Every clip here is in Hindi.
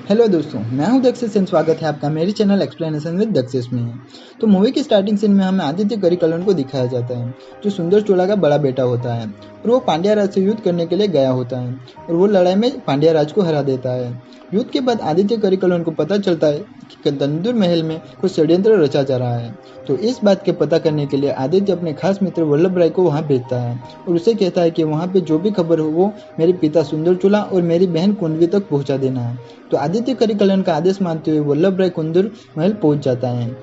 हेलो दोस्तों, मैं हूं दक्षेश एंड स्वागत है आपका मेरी चैनल एक्सप्लेनेशन विद दक्षेश में। तो मूवी की स्टार्टिंग सीन में हमें आदित्य करिकलन को दिखाया जाता है, जो सुंदर चोला का बड़ा बेटा होता है और वो पांड्या राज से युद्ध करने के लिए गया होता है और वो लड़ाई में पांड्या राज को हरा देता है। युद्ध के बाद आदित्य करिकलन को पता चलता है कि तंदूर महल में कुछ षड्यंत्र रचा जा रहा है। तो इस बात के पता करने के लिए आदित्य अपने खास मित्र वल्लभ राय को वहाँ भेजता है और उसे कहता है कि वहाँ पे जो भी खबर हो वो मेरे पिता सुंदर चोला और मेरी बहन कुंडवी तक पहुँचा देना है। तो आदित्य करिकलन का आदेश मानते हुए वल्लभ राय कुंदूर महल पहुंच जाता है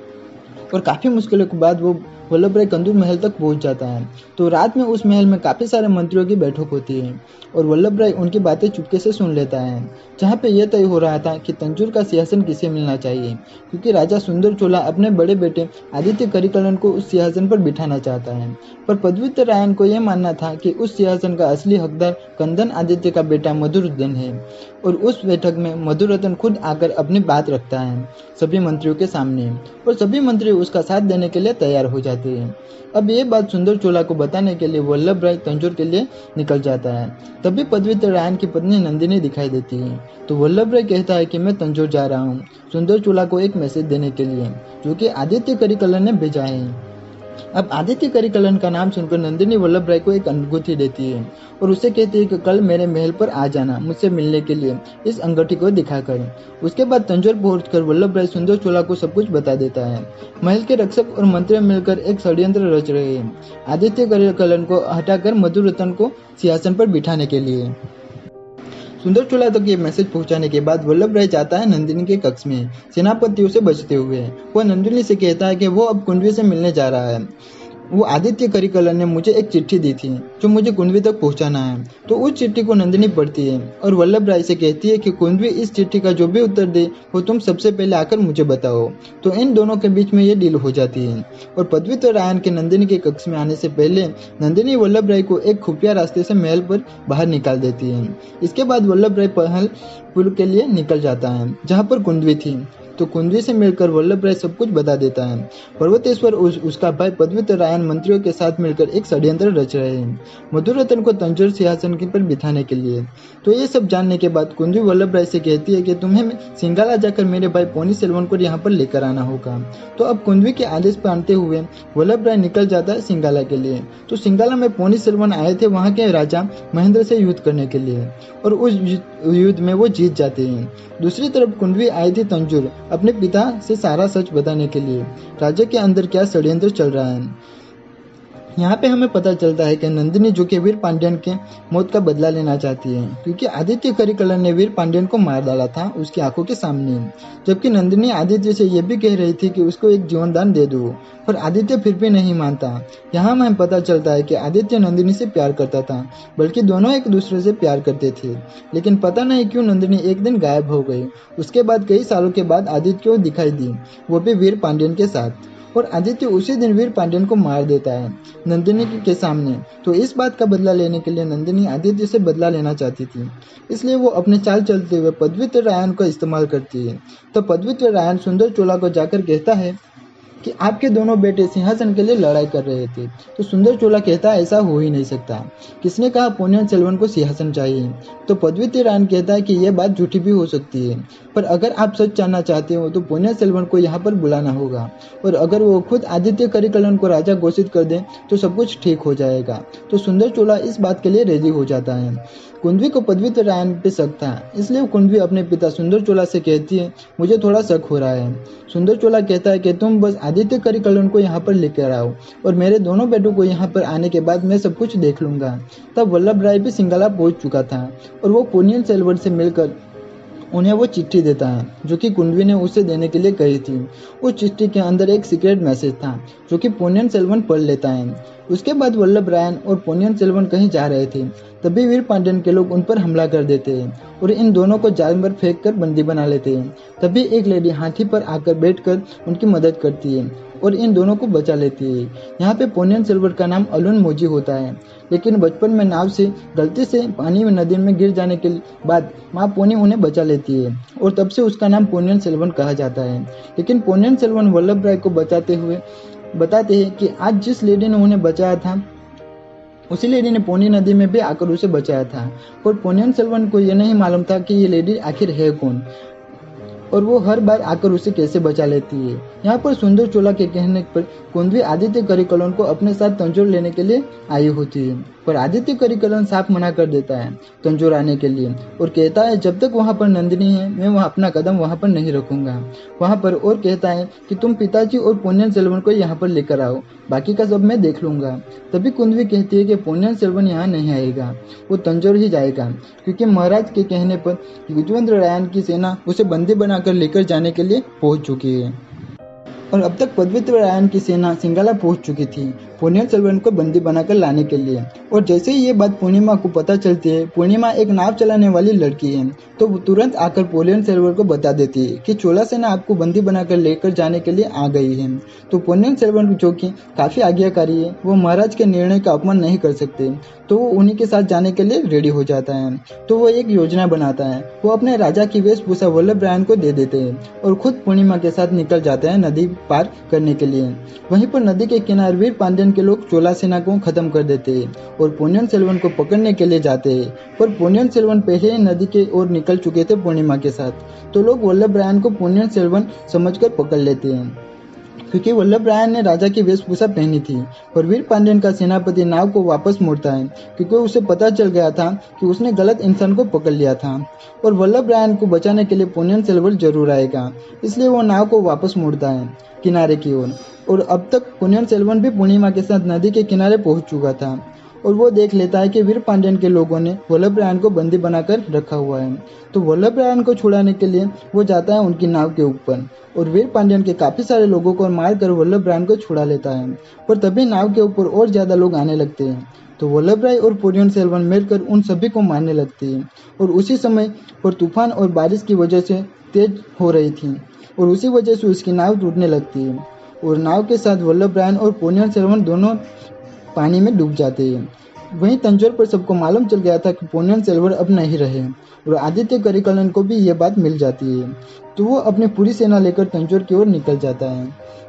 और काफी मुश्किलों के बाद वो वल्लभ राय कंदूर महल तक पहुंच जाता है। तो रात में उस महल में काफी सारे मंत्रियों की बैठक होती है और वल्लभ राय उनकी बातें चुपके से सुन लेता है, जहाँ पे यह तय हो रहा था कि तंजौर का सिंहासन किसे मिलना चाहिए, क्योंकि राजा सुंदर चोला अपने बड़े बेटे आदित्य करिकलन को उस सिंहासन पर बिठाना चाहता है। पर पदवीधर रायन को यह मानना था कि उस सिंहासन का असली हकदार कंदन आदित्य का बेटा मधुसूदन है और उस बैठक में मधुसूदन खुद आकर अपनी बात रखता है सभी मंत्रियों के सामने और सभी मंत्री उसका साथ देने के लिए तैयार हो जाते हैं। अब ये बात सुंदर चोला को बताने के लिए वल्लभ राय तंजौर के लिए निकल जाता है। तभी पदवीधर रायन की पत्नी नंदिनी दिखाई देती है। तो वल्लभ राय कहता है कि मैं तंजौर जा रहा हूँ सुंदर चोला को एक मैसेज देने के लिए, जो कि आदित्य करिकलन ने भेजा है। अब आदित्य करिकलन का नाम सुनकर नंदिनी वल्लभ राय को एक अंगूठी देती है और उसे कहती है कि कल मेरे महल पर आ जाना मुझसे मिलने के लिए इस अंगूठी को दिखाकर। उसके बाद तंजौर पहुंचकर वल्लभ राय सुंदर चोला को सब कुछ बता देता है। महल के रक्षक और मंत्री मिलकर एक षड्यंत्र रच रहे हैं आदित्य करिकलन को हटाकर मधुसूदन को सिंहासन पर बिठाने के लिए। सुंदर चोला तक ये मैसेज पहुंचाने के बाद वल्लभ राय जाता है नंदिनी के कक्ष में सेनापतियों से बचते हुए। वह नंदिनी से कहता है कि वो अब कुंडवी से मिलने जा रहा है। वो आदित्य करिकलन ने मुझे एक चिट्ठी दी थी जो मुझे कुंडवी तक पहुंचाना है। तो उस चिट्ठी को नंदिनी पढ़ती है और वल्लभ राय से कहती है कि कुंडवी इस चिट्ठी का जो भी उत्तर दे वो तुम सबसे पहले आकर मुझे बताओ। तो इन दोनों के बीच में ये डील हो जाती है और पदवीधर रायन के नंदिनी के कक्ष में आने से पहले नंदिनी वल्लभ राय को एक खुफिया रास्ते से महल पर बाहर निकाल देती है। इसके बाद वल्लभ राय महल पुल के लिए निकल जाता है जहाँ पर कुंडवी थी। तो कुंडवी से मिलकर वल्लभ राय सब कुछ बता देता है। पर्वतेश्वर उसका भाई पदवीधर रायन मंत्रियों के साथ मिलकर एक षड्यंत्र रच रहे हैं मधुसूदन को तंजौर सिंहासन पर बिठाने के लिए। तो ये सब जानने के बाद कुंडवी वल्लभ राय से कहती है कि तुम्हें सिंगाला जाकर मेरे भाई पोनी सेल्वन को यहाँ पर लेकर आना होगा। तो अब कुंडवी के आदेश पर आते हुए वल्लभ राय निकल जाता है सिंगाला के लिए। तो सिंगाला में पोनी सेल्वन आए थे वहाँ के राजा महेंद्र से युद्ध करने के लिए और उस युद्ध में वो जीत जाते हैं। दूसरी तरफ कुंडवी आई थी तंजौर अपने पिता से सारा सच बताने के लिए राज्य के अंदर क्या षड्यंत्र चल रहा है। यहाँ पे हमें पता चलता है कि नंदिनी जो कि वीर पांड्यन के मौत का बदला लेना चाहती है, क्योंकि आदित्य करिकलन ने वीर पांड्यन को मार डाला था उसकी आंखों के सामने। जबकि नंदिनी आदित्य से यह भी कह रही थी कि उसको एक जीवन दान दे दो, पर आदित्य फिर भी नहीं मानता। यहाँ हमें पता चलता है कि आदित्य नंदिनी से प्यार करता था, बल्कि दोनों एक दूसरे से प्यार करते थे, लेकिन पता नहीं क्यों नंदिनी एक दिन गायब हो गई। उसके बाद कई सालों के बाद आदित्य को दिखाई दी, वो भी वीर पांड्यन के साथ, और आदित्य उसी दिन वीर पांड्यन को मार देता है नंदिनी के सामने। तो इस बात का बदला लेने के लिए नंदिनी आदित्य से बदला लेना चाहती थी, इसलिए वो अपने चाल चलते हुए पदवीधर रायन का इस्तेमाल करती है। तो पदवीधर रायन सुंदर चोला को जाकर कहता है कि आपके दोनों बेटे सिंहासन के लिए लड़ाई कर रहे थे। तो सुंदर चोला कहता है ऐसा हो ही नहीं सकता, किसने कहा पोनियन सेल्वन को सिंहासन चाहिए। तो पदवीधर रायन कहता है कि यह बात झूठी भी हो सकती है, पर अगर आप सच जानना चाहते हो तो पोनियन सेल्वन को यहाँ पर बुलाना होगा और अगर वो खुद आदित्य करिकलन को राजा घोषित कर दे तो सब कुछ ठीक हो जाएगा। तो सुंदर चोला इस बात के लिए रेडी हो जाता है। कुंडवी को पदवीधर रायन पे शक था, इसलिए कुंडवी अपने पिता सुंदर चोला से कहती है मुझे थोड़ा शक हो रहा है। सुंदर चोला कहता है कि तुम बस आदित्य करिकलन को यहाँ पर लेकर आओ और मेरे दोनों बेटों को यहाँ पर आने के बाद मैं सब कुछ देख लूंगा। तब वल्लभ राय भी सिंगाला पहुंच चुका था और वो पोनियन सेल्वन से मिलकर उन्हें वो चिट्ठी देता है जो कि कुंडवी ने उसे देने के लिए कही थी। उस चिट्ठी के अंदर एक सीक्रेट मैसेज था जो कि पोनियन सेल्वन पढ़ लेता है। उसके बाद वल्लभ रायन और पोनियन सेल्वन कहीं जा रहे थे, तभी वीर पांड्यन के लोग उन पर हमला कर देते हैं और इन दोनों को जाल में फेंक कर बंदी बना लेते हैं। तभी एक लेडी हाथी पर आकर बैठकर उनकी मदद करती है और इन दोनों को बचा लेती है। यहाँ पे पोनियन सेल्वन का नाम अलून मोजी होता है, लेकिन बचपन में नाव से गलती से पानी में नदी में गिर जाने के बाद माँ पोनी उन्हें बचा लेती है और तब से उसका नाम पोनियन सेल्वन कहा जाता है। लेकिन पोनियन सेल्वन वल्लभ राय को बचाते हुए बताते हैं कि आज जिस लेडी ने उन्हें बचाया था उसी लेडी ने पोनी नदी में भी आकर उसे बचाया था, और पोनियन सेल्वन को यह नहीं मालूम था कि ये लेडी आखिर है कौन। और वो हर बार आकर उसे कैसे बचा लेती है। यहाँ पर सुंदर चोला के कहने पर कुंदवी आदित्य करिकलन को अपने साथ तंजोर लेने के लिए आई होती है, पर आदित्य करिकलन साफ मना कर देता है तंजोर आने के लिए और कहता है जब तक वहाँ पर नंदिनी है मैं वहाँ अपना कदम वहाँ पर नहीं रखूंगा वहाँ पर, और कहता है कि तुम पिताजी और पोन्नियन सेल्वन को यहाँ पर लेकर आओ, बाकी का सब मैं देख लूंगा। तभी कुंदवी कहती है कि पोन्नियन सेल्वन यहाँ नहीं आएगा, वो तंजोर ही जाएगा, क्योंकि महाराज के कहने पर युजवेंद्र रायन की सेना उसे बंदी बनाकर लेकर जाने के लिए पहुंच चुकी है और अब तक पद्मित्र रायन की सेना सिंगाला पहुंच चुकी थी पोन्नियन सेल्वन को बंदी बनाकर लाने के लिए। और जैसे ही ये बात पूर्णिमा को पता चलती है, पूर्णिमा एक नाव चलाने वाली लड़की है, तो वो तुरंत आकर पोन्नियन सेल्वन को बता देती है कि चोला सेना आपको बंदी बनाकर लेकर जाने के लिए आ गई है। तो पोन्नियन सेल्वन जो कि काफी आज्ञाकारी है, वो महाराज के निर्णय का अपमान नहीं कर सकते, तो वो उन्हीं के साथ जाने के लिए रेडी हो जाता है। तो वो एक योजना बनाता है, वो अपने राजा की वेशभूषा वल्लभ रायन को दे देते हैं और खुद पूर्णिमा के साथ निकल जाते हैं नदी पार करने के लिए। वहीं पर नदी के किनारे वीर पांड्यन के लोग चोला सेना को खत्म कर देते हैं और पोन्नियन सेल्वन को पकड़ने के लिए जाते हैं, पर पोन्नियन सेल्वन पहले ही नदी के ओर निकल चुके थे पूर्णिमा के साथ। तो लोग वल्लभ रायन को पोन्नियन सेल्वन समझकर पकड़ लेते हैं, क्योंकि वल्लभ रायन ने राजा की वेशभूषा पहनी थी। पर वीर पांड्यन का सेनापति नाव को वापस मोड़ता है, क्योंकि उसे पता चल गया था कि उसने गलत इंसान को पकड़ लिया था और वल्लभ रायन को बचाने के लिए पोन्नियन सेल्वन जरूर आएगा, इसलिए वो नाव को वापस मोड़ता है किनारे की ओर। और अब तक पोन्नियन सेल्वन भी पूर्णिमा के साथ नदी के किनारे पहुंच चुका था और वो देख लेता है कि वीर पांड्यन के लोगों ने वल्लभ रायन को बंदी बनाकर रखा हुआ है। तो वल्लभ रायन को छुड़ाने के लिए वो जाता है उनकी नाव के ऊपर और वीर पांड्यन के काफी सारे लोगों को मारकर वल्लभ रायन को छुड़ा लेता है। पर तभी नाव के ऊपर और ज्यादा लोग आने लगते हैं, तो वल्लभ राय और पोन्नियन सेल्वन मिलकर उन सभी को मारने लगती है और उसी समय पर तूफान और बारिश की वजह से तेज हो रही थी और उसी वजह से उसकी नाव टूटने लगती है और नाव के साथ वल्लभ रायन और पोन्नियन सेल्वन दोनों पानी में डूब जाते हैं। वहीं तंजोर पर सबको मालूम चल गया था कि पोन्नियन सेल्वन अब नहीं रहे और आदित्य करिकलन को भी ये बात मिल जाती है, तो वो अपनी पूरी सेना लेकर तंजोर की ओर निकल जाता है,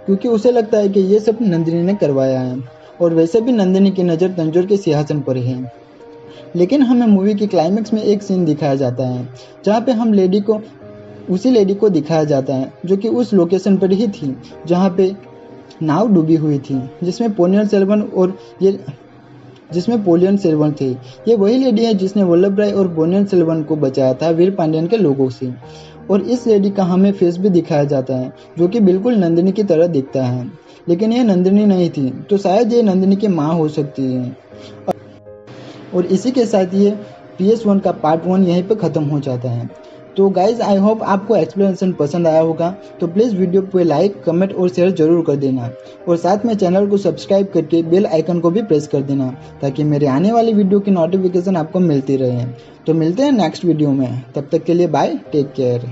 क्योंकि उसे लगता है कि ये सब नंदिनी ने करवाया है और वैसे भी नंदिनी की नज़र तंजोर के सिंहासन पर है। लेकिन हमें मूवी के क्लाइमेक्स में एक सीन दिखाया जाता है जहाँ पे उसी लेडी को दिखाया जाता है जो कि उस लोकेशन पर ही थी जहाँ पे नाव डूबी हुई थी, जिसमें पोन्नियन सेल्वन थे। ये वही लेडी है जिसने वल्लभ राय और पोन्नियन सेल्वन को बचाया था वीर पांड्यन के लोगों से। और इस लेडी का हमें फेस भी दिखाया जाता है जो कि बिल्कुल नंदिनी की तरह दिखता है, लेकिन ये नंदिनी नहीं थी, तो शायद ये नंदिनी की माँ हो सकती है। और इसी के साथ ये PS1 का पार्ट 1 यहीं पर ख़त्म हो जाता है। तो गाइज आई होप आपको एक्सप्लेनेशन पसंद आया होगा, तो प्लीज़ वीडियो पे लाइक कमेंट और शेयर जरूर कर देना और साथ में चैनल को सब्सक्राइब करके बेल आइकन को भी प्रेस कर देना ताकि मेरे आने वाली वीडियो की नोटिफिकेशन आपको मिलती रहे। तो मिलते हैं नेक्स्ट वीडियो में, तब तक के लिए बाय, टेक केयर।